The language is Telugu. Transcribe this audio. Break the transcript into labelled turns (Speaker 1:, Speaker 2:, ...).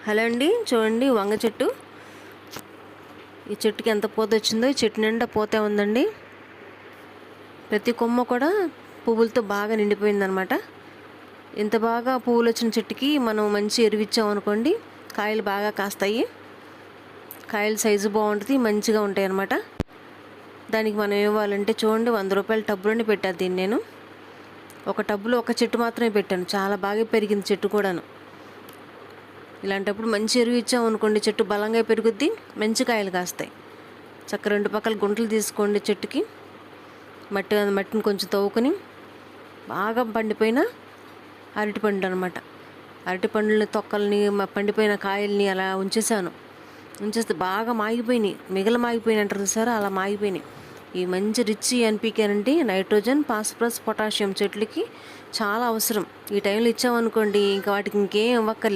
Speaker 1: హలో అండి, చూడండి వంగ చెట్టు. ఈ చెట్టుకి ఎంత పూత వచ్చిందో, ఈ చెట్టు నిండా పూతే ఉందండి. ప్రతి కొమ్మ కూడా పువ్వులతో బాగా నిండిపోయిందనమాట. ఇంత బాగా పువ్వులు వచ్చిన చెట్టుకి మనం మంచి ఎరువు ఇచ్చామనుకోండి, కాయలు బాగా కాస్తాయి. కాయల సైజు బాగుంటుంది, మంచిగా ఉంటాయి అన్నమాట. దానికి మనం ఇవ్వాలంటే చూడండి, 100 రూపాయల టబ్బులోనే పెట్టాను దీన్ని నేను. ఒక టబ్బులో ఒక చెట్టు మాత్రమే పెట్టాను, చాలా బాగా పెరిగింది చెట్టు కూడాను. ఇలాంటప్పుడు మంచి ఎరువు ఇచ్చామనుకోండి, చెట్టు బలంగా పెరుగుద్ది, మంచి కాయలు కాస్తాయి. చక్క 2 పక్కల గుంటలు తీసుకోండి చెట్టుకి. మట్టిని కొంచెం తవ్వుకొని బాగా పండిపోయిన అరటిపండు అనమాట. అరటిపండ్లని తొక్కల్ని పండిపోయిన కాయల్ని అలా ఉంచేస్తే బాగా మాగిపోయినాయి, మాగిపోయినాయి అంటారు చూసారా, అలా మాగిపోయినాయి. ఈ మంచి రిచ్ ఎన్పికే అంటే నైట్రోజన్, ఫాస్ఫరస్, పొటాషియం చెట్లకి చాలా అవసరం. ఈ టైంలో ఇచ్చామనుకోండి, ఇంకా వాటికి ఇంకేం ఇవ్వక్కర్లేదు.